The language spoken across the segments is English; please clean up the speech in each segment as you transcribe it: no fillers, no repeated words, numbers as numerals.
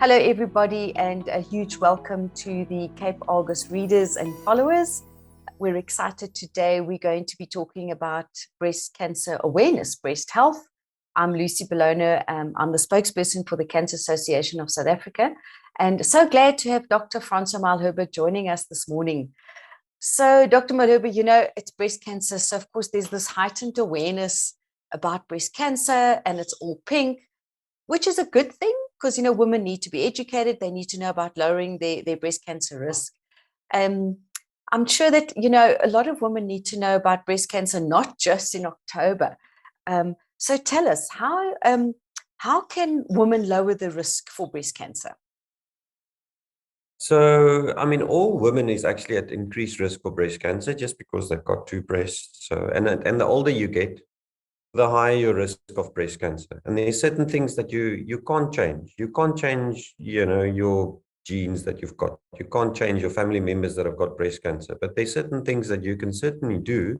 Hello, everybody, and a huge welcome to the Cape Argus readers and followers. We're excited today. We're going to be talking about breast cancer awareness, breast health. I'm Lucy Balona. I'm the spokesperson for the Cancer Association of South Africa, and so glad to have Dr. Francois Malherbe joining us this morning. So, Dr. Malherbe, it's breast cancer. So, of course, there's this heightened awareness about breast cancer, and it's all pink, which is a good thing because, women need to be educated. They need to know about lowering their breast cancer risk. I'm sure that, a lot of women need to know about breast cancer, not just in October. So tell us, how can women lower the risk for breast cancer? So, all women is actually at increased risk for breast cancer just because they've got two breasts. So, and the older you get, the higher your risk of breast cancer. And there are certain things that you can't change. You can't change, your genes that you've got. You can't change your family members that have got breast cancer. But there's certain things that you can certainly do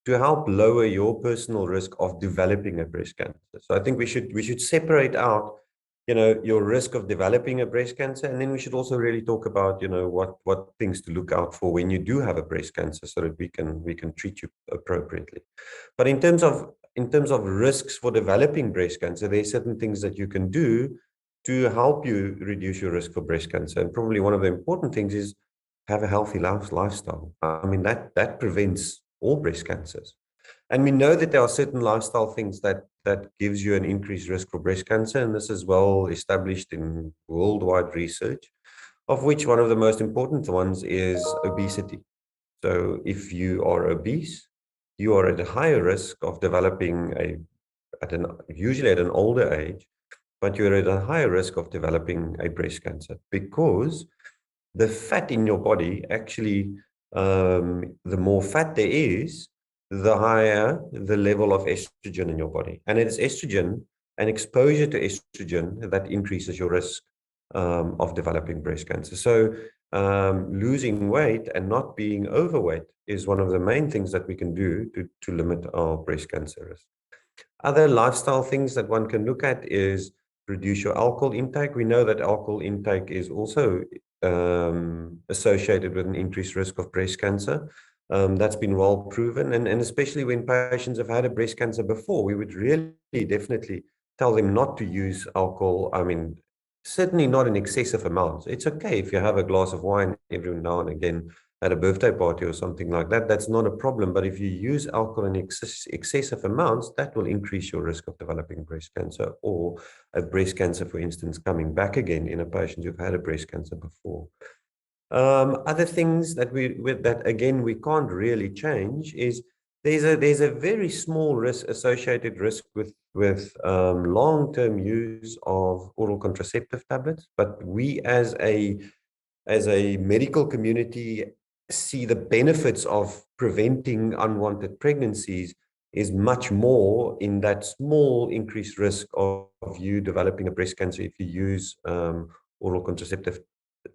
to help lower your personal risk of developing a breast cancer. So I think we should separate out, your risk of developing a breast cancer, and then we should also really talk about, what things to look out for when you do have a breast cancer, so that we can treat you appropriately. But in terms of risks for developing breast cancer, there are certain things that you can do to help you reduce your risk for breast cancer. And probably one of the important things is have a healthy lifestyle. That prevents all breast cancers. And we know that there are certain lifestyle things that gives you an increased risk for breast cancer. And this is well established in worldwide research, of which one of the most important ones is obesity. So if you are obese, you are at a higher risk of developing usually at an older age, but you're at a higher risk of developing a breast cancer because the fat in your body actually, the more fat there is, the higher the level of estrogen in your body. And it is estrogen and exposure to estrogen that increases your risk of developing breast cancer. So losing weight and not being overweight is one of the main things that we can do to limit our breast cancer risk. Other lifestyle things that one can look at is reduce your alcohol intake. We know that alcohol intake is also associated with an increased risk of breast cancer. That's been well proven. And especially when patients have had a breast cancer before, we would really definitely tell them not to use alcohol. Certainly not in excessive amounts. It's okay if you have a glass of wine every now and again at a birthday party or something like that. That's not a problem. But if you use alcohol in excessive amounts, that will increase your risk of developing breast cancer, or a breast cancer, for instance, coming back again in a patient who've had a breast cancer before. Other things that we can't really change is there's a very small associated risk with long-term use of oral contraceptive tablets, but we as a medical community see the benefits of preventing unwanted pregnancies is much more in that small increased risk of you developing a breast cancer if you use oral contraceptive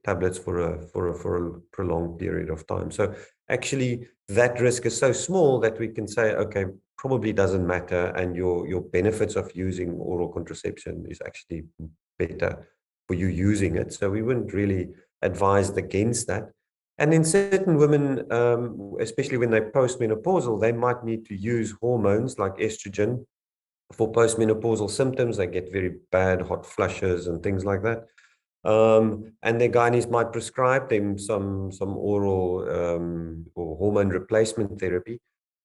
tablets for a prolonged period of time. So actually that risk is so small that we can say, okay, probably doesn't matter, and your benefits of using oral contraception is actually better for you using it. So we wouldn't really advise against that. And in certain women, especially when they're postmenopausal, they might need to use hormones like estrogen for postmenopausal symptoms. They get very bad hot flushes and things like that. And their gynaecologists might prescribe them some oral or hormone replacement therapy.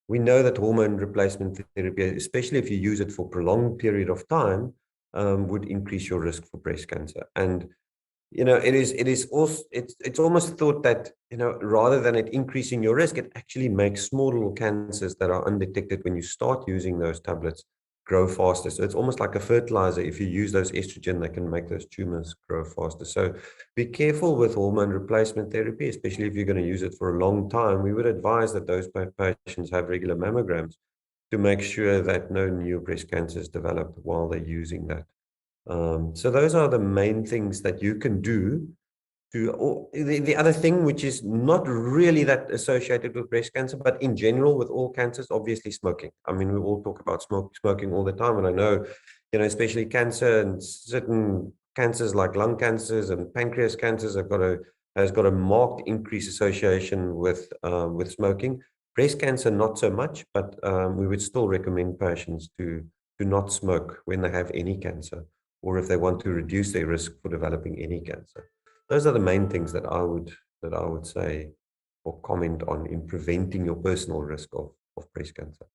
We know that hormone replacement therapy, especially if you use it for a prolonged period of time, would increase your risk for breast cancer. And it's almost thought that, rather than it increasing your risk, it actually makes small little cancers that are undetected when you start using those tablets grow faster. So it's almost like a fertilizer. If you use those estrogen, they can make those tumors grow faster. So be careful with hormone replacement therapy, especially if you're going to use it for a long time. We would advise that those patients have regular mammograms to make sure that no new breast cancers develop while they're using that. So those are the main things that you can do the other thing, which is not really that associated with breast cancer, but in general with all cancers, obviously smoking. We all talk about smoking all the time. And I know, especially cancer and certain cancers like lung cancers and pancreas cancers has got a marked increased association with smoking. Breast cancer, not so much, but we would still recommend patients to not smoke when they have any cancer, or if they want to reduce their risk for developing any cancer. Those are the main things that I would say or comment on in preventing your personal risk of breast cancer.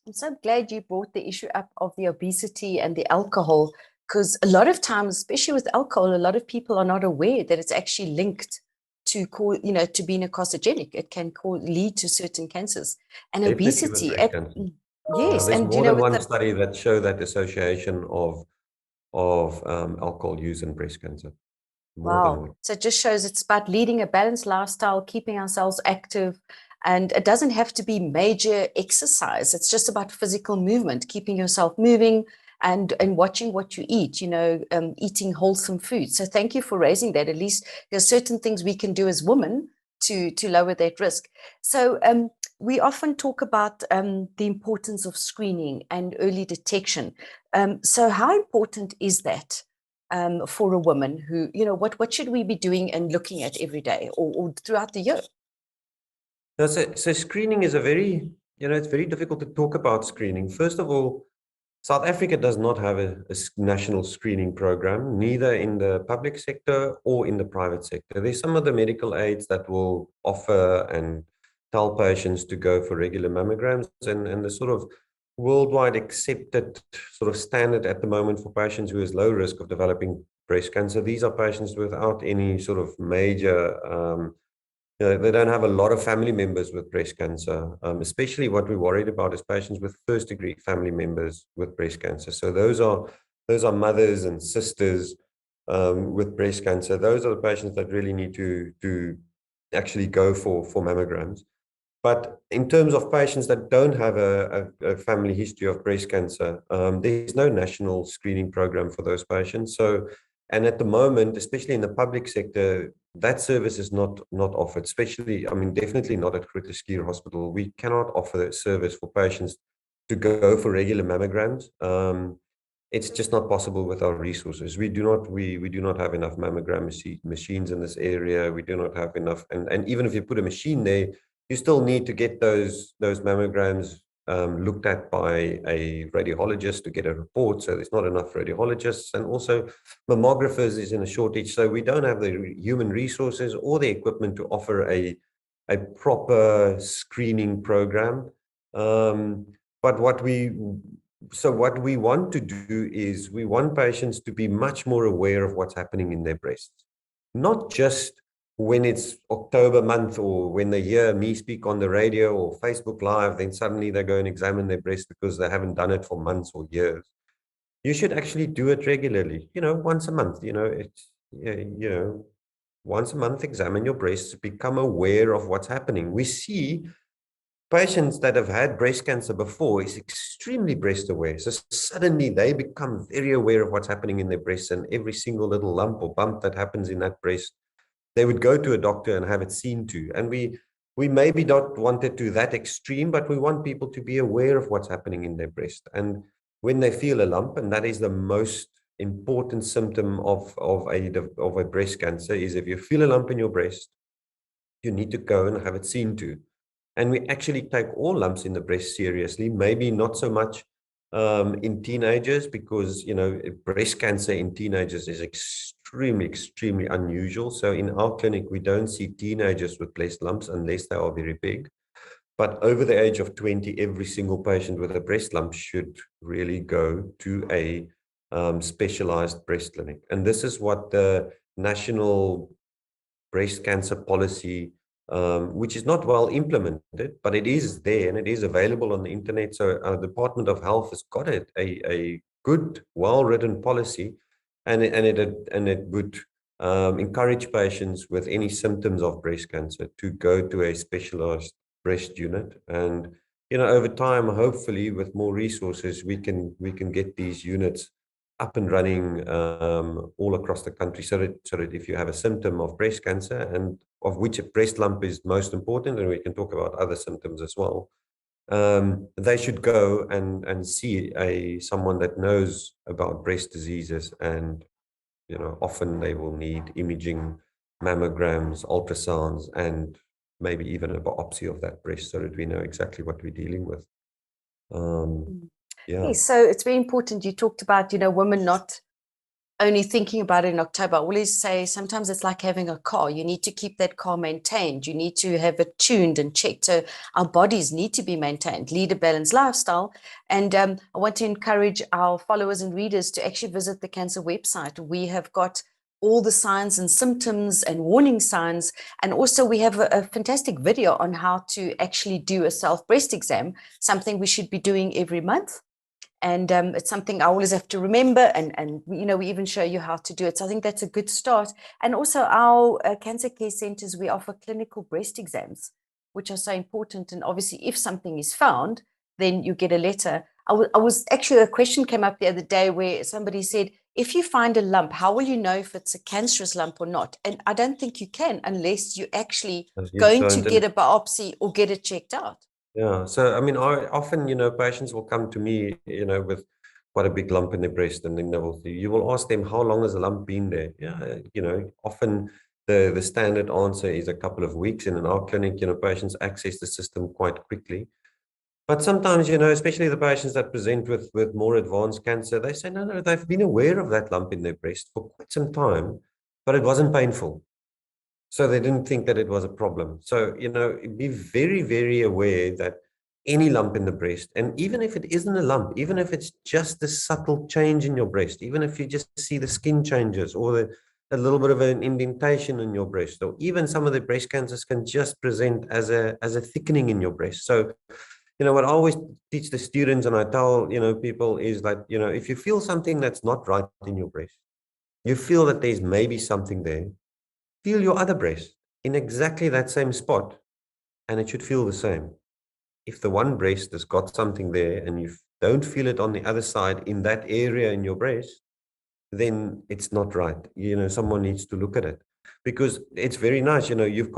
I'm so glad you brought the issue up of the obesity and the alcohol, because a lot of times, especially with alcohol, a lot of people are not aware that it's actually linked to to being a carcinogenic. It can lead to certain cancers and Definitely with obesity. breast cancer. Yes, There's and more than with one the study that show that association of alcohol use and breast cancer. More than wow. one. So it just shows it's about leading a balanced lifestyle, keeping ourselves active. And it doesn't have to be major exercise. It's just about physical movement, keeping yourself moving and watching what you eat, eating wholesome food. So thank you for raising that. At least there's certain things we can do as women to lower that risk. So we often talk about the importance of screening and early detection. So how important is that? For a woman who, what should we be doing and looking at every day or throughout the year? Now, so screening is it's very difficult to talk about screening. First of all, South Africa does not have a national screening program, neither in the public sector or in the private sector. There's some of the medical aids that will offer and tell patients to go for regular mammograms, and the sort of worldwide accepted sort of standard at the moment for patients who has low risk of developing breast cancer. These are patients without any sort of major they don't have a lot of family members with breast cancer, especially what we're worried about is patients with first-degree family members with breast cancer. So those are mothers and sisters with breast cancer. Those are the patients that really need to actually go for mammograms. But in terms of patients that don't have a family history of breast cancer, there's no national screening program for those patients. So, and at the moment, especially in the public sector, that service is not offered. Especially, I mean, definitely not at Groote Schuur Hospital. We cannot offer that service for patients to go for regular mammograms. It's just not possible with our resources. We do not have enough mammogram machines in this area. We do not have enough, and even if you put a machine there, you still need to get those mammograms looked at by a radiologist to get a report. So there's not enough radiologists, and also mammographers is in a shortage. So we don't have the human resources or the equipment to offer a proper screening program. But what we want to do is we want patients to be much more aware of what's happening in their breasts, not just when it's October month or when they hear me speak on the radio or Facebook Live, then suddenly they go and examine their breast because they haven't done it for months or years. You should actually do it regularly, once a month, once a month, examine your breasts, become aware of what's happening. We see patients that have had breast cancer before is extremely breast aware. So suddenly they become very aware of what's happening in their breasts, and every single little lump or bump that happens in that breast, they would go to a doctor and have it seen to. And we maybe don't want it to that extreme, but we want people to be aware of what's happening in their breast. And when they feel a lump, and that is the most important symptom of a breast cancer, is if you feel a lump in your breast, you need to go and have it seen to. And we actually take all lumps in the breast seriously, maybe not so much in teenagers, because, breast cancer in teenagers is extremely, extremely unusual. So in our clinic, we don't see teenagers with breast lumps unless they are very big. But over the age of 20, every single patient with a breast lump should really go to a specialized breast clinic. And this is what the National Breast Cancer Policy, which is not well implemented, but it is there and it is available on the internet. So the Department of Health has got a good, well-written policy, and it would encourage patients with any symptoms of breast cancer to go to a specialized breast unit. And over time, hopefully, with more resources, we can get these units up and running all across the country, so that if you have a symptom of breast cancer, and of which a breast lump is most important, and we can talk about other symptoms as well, they should go and see someone that knows about breast diseases and often they will need imaging, mammograms, ultrasounds, and maybe even a biopsy of that breast so that we know exactly what we're dealing with. Mm. Yeah. Yes, so it's very important. You talked about, women not only thinking about it in October. I always say sometimes it's like having a car. You need to keep that car maintained. You need to have it tuned and checked. So our bodies need to be maintained, lead a balanced lifestyle. And I want to encourage our followers and readers to actually visit the cancer website. We have got all the signs and symptoms and warning signs. And also we have a fantastic video on how to actually do a self-breast exam, something we should be doing every month. And it's something I always have to remember, and we even show you how to do it. So I think that's a good start. And also our cancer care centers, we offer clinical breast exams, which are so important. And obviously if something is found, then you get a letter. I was actually, a question came up the other day where somebody said, if you find a lump, how will you know if it's a cancerous lump or not? And I don't think you can unless you actually You going to don't. get a biopsy or get it checked out. Yeah. So, I mean, I often, patients will come to me, with quite a big lump in their breast, and then you will ask them, how long has the lump been there? Yeah. Often the standard answer is a couple of weeks. And in our clinic, patients access the system quite quickly. But sometimes, especially the patients that present with more advanced cancer, they say, no, they've been aware of that lump in their breast for quite some time, but it wasn't painful. So they didn't think that it was a problem. So, be very, very aware that any lump in the breast, and even if it isn't a lump, even if it's just a subtle change in your breast, even if you just see the skin changes or a little bit of an indentation in your breast, or even some of the breast cancers can just present as a thickening in your breast. So, what I always teach the students and I tell, people is that, if you feel something that's not right in your breast, you feel that there's maybe something there, feel your other breast in exactly that same spot, and it should feel the same. If the one breast has got something there and you don't feel it on the other side in that area in your breast, then it's not right. Someone needs to look at it, because it's very nice. You've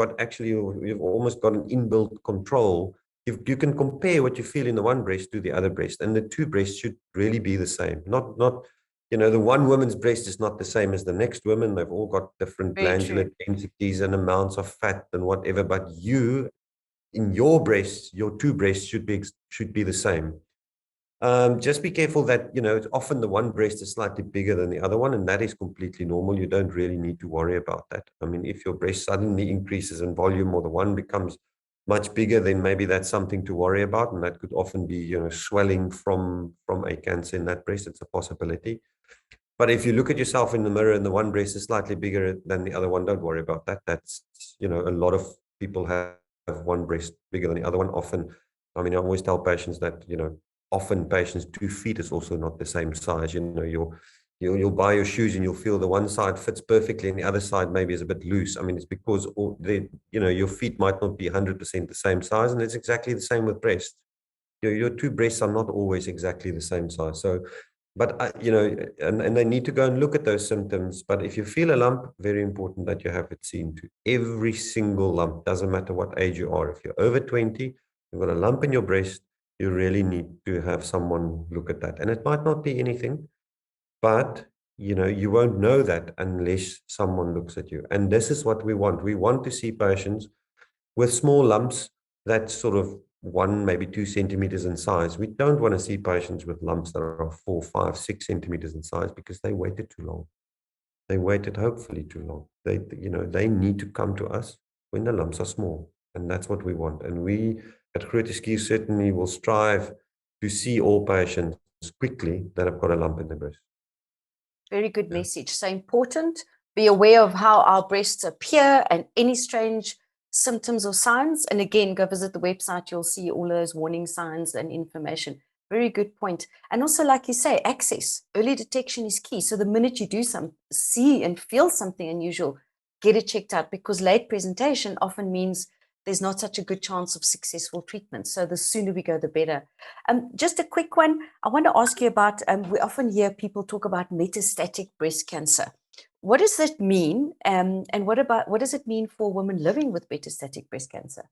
almost got an inbuilt control. You can compare what you feel in the one breast to the other breast, and the two breasts should really be the same. Not the one woman's breast is not the same as the next woman. They've all got different Very glandular true. densities and amounts of fat and whatever. But in your breast, your two breasts should be the same. Just be careful that, it's often the one breast is slightly bigger than the other one, and that is completely normal. You don't really need to worry about that. I mean, if your breast suddenly increases in volume or the one becomes much bigger, then maybe that's something to worry about. And that could often be, swelling from a cancer in that breast. It's a possibility. But if you look at yourself in the mirror and the one breast is slightly bigger than the other one, don't worry about that. That's, a lot of people have one breast bigger than the other one. Often, I mean, I always tell patients that, often patients' 2 feet is also not the same size. You'll buy your shoes and you'll feel the one side fits perfectly and the other side maybe is a bit loose. I mean, it's because your feet might not be 100% the same size, and it's exactly the same with breast. Your two breasts are not always exactly the same size. So, but and they need to go and look at those symptoms. But if you feel a lump, very important that you have it seen to. Every single lump, doesn't matter what age you are. If you're over 20, you've got a lump in your breast, you really need to have someone look at that. And it might not be anything, but you won't know that unless someone looks at you. And this is what we want. We want to see patients with small lumps that's sort of 1, maybe 2 centimeters in size. We don't want to see patients with lumps that are 4, 5, 6 centimeters in size, because they waited too long. They waited hopefully too long. They need to come to us when the lumps are small, and that's what we want. And we at Groote certainly will strive to see all patients quickly that have got a lump in the breast. Very good message. So important. Be aware of how our breasts appear and any strange symptoms or signs. And again, go visit the website. You'll see all those warning signs and information. Very good point. And also, like you say, access. Early detection is key. So the minute you do see and feel something unusual, get it checked out, because late presentation often means there's not such a good chance of successful treatment. So the sooner we go, the better. Just a quick one. I want to ask you about, we often hear people talk about metastatic breast cancer. What does that mean? And what does it mean for women living with metastatic breast cancer?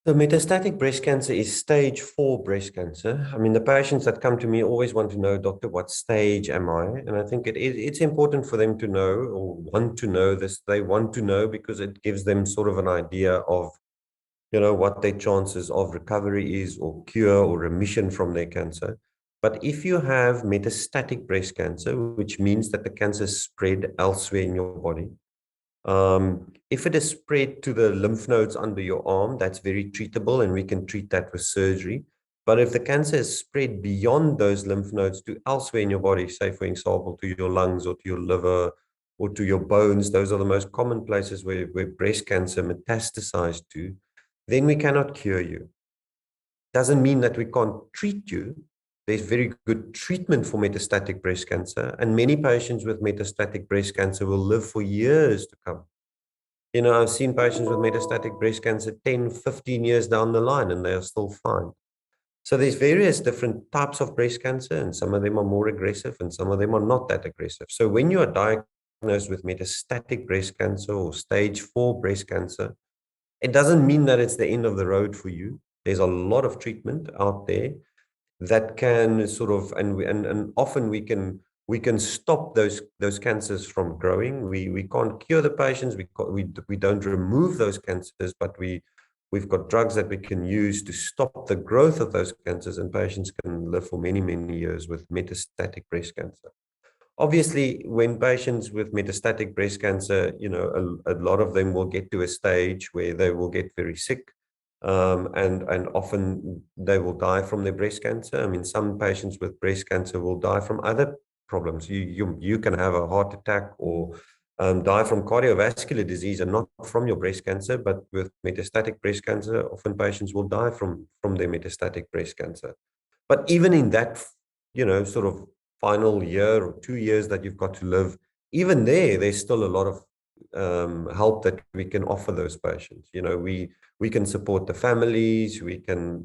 So metastatic breast cancer is stage 4 breast cancer. I mean, the patients that come to me always want to know, doctor, what stage am I? And I think it's important for them to know or want to know this. They want to know because it gives them sort of an idea of, what their chances of recovery is or cure or remission from their cancer. But if you have metastatic breast cancer, which means that the cancer is spread elsewhere in your body, if it is spread to the lymph nodes under your arm, that's very treatable and we can treat that with surgery. But if the cancer is spread beyond those lymph nodes to elsewhere in your body, say, for example, to your lungs or to your liver or to your bones, those are the most common places where breast cancer metastasized to, then we cannot cure you. Doesn't mean that we can't treat you. There's very good treatment for metastatic breast cancer, and many patients with metastatic breast cancer will live for years to come. I've seen patients with metastatic breast cancer 10, 15 years down the line, and they are still fine. So there's various different types of breast cancer, and some of them are more aggressive, and some of them are not that aggressive. So when you are diagnosed with metastatic breast cancer or stage 4 breast cancer, it doesn't mean that it's the end of the road for you. There's a lot of treatment out there that can sort of, and often we can stop those cancers from growing. We can't cure the patients. We don't remove those cancers, but we've got drugs that we can use to stop the growth of those cancers, and patients can live for many, many years with metastatic breast cancer. Obviously, when patients with metastatic breast cancer, a lot of them will get to a stage where they will get very sick, and often they will die from their breast cancer. I mean, some patients with breast cancer will die from other problems. You can have a heart attack or die from cardiovascular disease and not from your breast cancer. But with metastatic breast cancer, often patients will die from their metastatic breast cancer. But even in that, sort of final year or 2 years that you've got to live, even there's still a lot of help that we can offer those patients. We can support the families. We can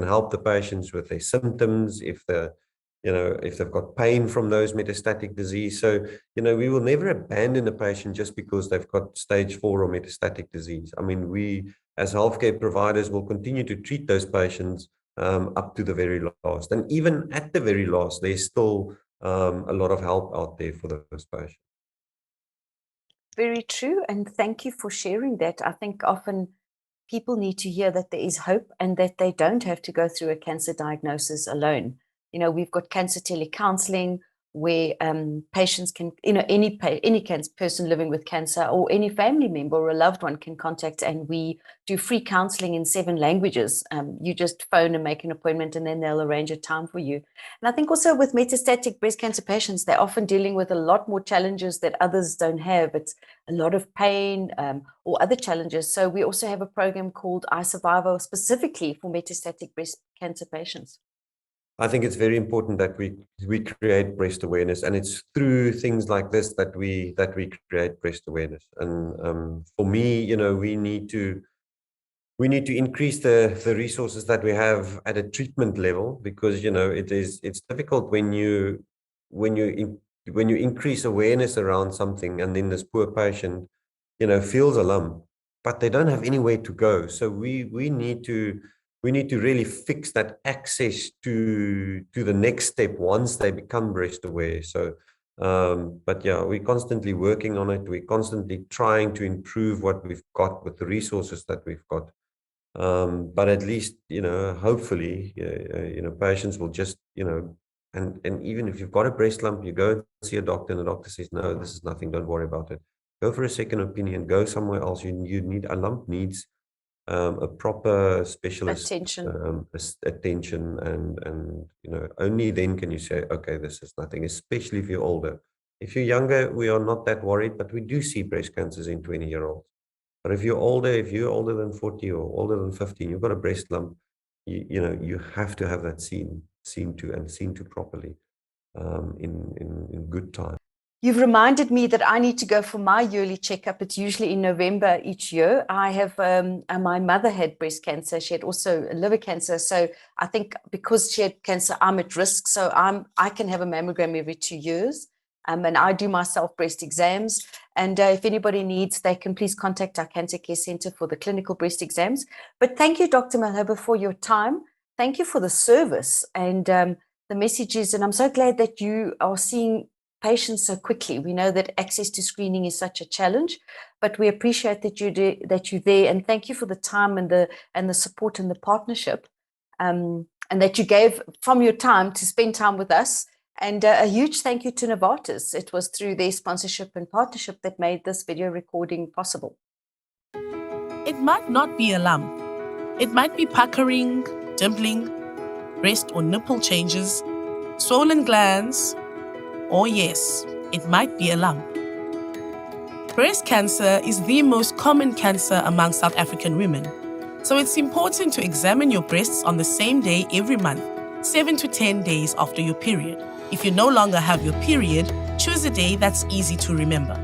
help the patients with their symptoms if they've got pain from those metastatic disease. So, we will never abandon a patient just because they've got stage 4 or metastatic disease. I mean, we as healthcare providers will continue to treat those patients up to the very last. And even at the very last, there's still a lot of help out there for those patients. Very true. And thank you for sharing that. I think often people need to hear that there is hope and that they don't have to go through a cancer diagnosis alone. We've got cancer telecounseling where patients can, any person living with cancer or any family member or a loved one can contact, and we do free counseling in 7 languages. You just phone and make an appointment, and then they'll arrange a time for you. And I think also with metastatic breast cancer patients, they're often dealing with a lot more challenges that others don't have. It's a lot of pain or other challenges. So we also have a program called iSurvival specifically for metastatic breast cancer patients. I think it's very important that we create breast awareness, and it's through things like this that we create breast awareness. And for me, we need to increase the resources that we have at a treatment level, because it's difficult when you increase awareness around something, and then this poor patient feels a lump, but they don't have anywhere to go. So we need to really fix that access to the next step once they become breast aware. So but yeah, we're constantly working on it. We're constantly trying to improve what we've got with the resources that we've got. But at least, hopefully, patients will just, and even if you've got a breast lump, you go and see a doctor, and the doctor says, no, this is nothing, don't worry about it. Go for a second opinion, go somewhere else. A lump needs a proper specialist attention, and only then can you say, okay, this is nothing, especially if you're older. If you're younger, we are not that worried, but we do see breast cancers in 20-year-olds. But if you're older than 40 or older than 50, you've got a breast lump, you have to have that seen to properly in good time. You've reminded me that I need to go for my yearly checkup. It's usually in November each year. I have, my mother had breast cancer. She had also liver cancer. So I think because she had cancer, I'm at risk. So I can have a mammogram every 2 years. And I do myself breast exams. And if anybody needs, they can please contact our Cancer Care Center for the clinical breast exams. But thank you, Dr. Malherbe, for your time. Thank you for the service and the messages. And I'm so glad that you are seeing patients so quickly. We know that access to screening is such a challenge, but we appreciate that you're there. And thank you for the time and the support and the partnership, and that you gave from your time to spend time with us. And a huge thank you to Novartis. It was through their sponsorship and partnership that made this video recording possible. It might not be a lump. It might be puckering, dimpling, breast or nipple changes, swollen glands, or yes, it might be a lump. Breast cancer is the most common cancer among South African women. So it's important to examine your breasts on the same day every month, 7 to 10 days after your period. If you no longer have your period, choose a day that's easy to remember.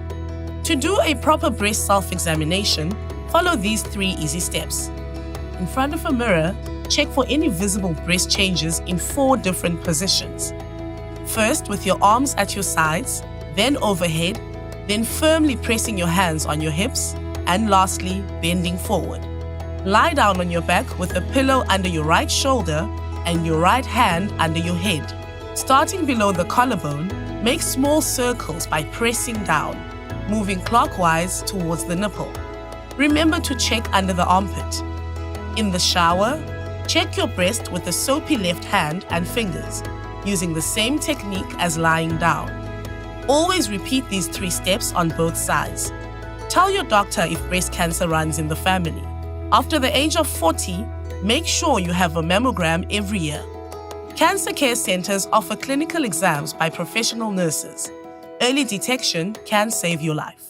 To do a proper breast self-examination, follow these 3 easy steps. In front of a mirror, check for any visible breast changes in 4 different positions. First, with your arms at your sides, then overhead, then firmly pressing your hands on your hips, and lastly, bending forward. Lie down on your back with a pillow under your right shoulder and your right hand under your head. Starting below the collarbone, make small circles by pressing down, moving clockwise towards the nipple. Remember to check under the armpit. In the shower, check your breast with the soapy left hand and fingers, using the same technique as lying down. Always repeat these 3 steps on both sides. Tell your doctor if breast cancer runs in the family. After the age of 40, make sure you have a mammogram every year. Cancer care centers offer clinical exams by professional nurses. Early detection can save your life.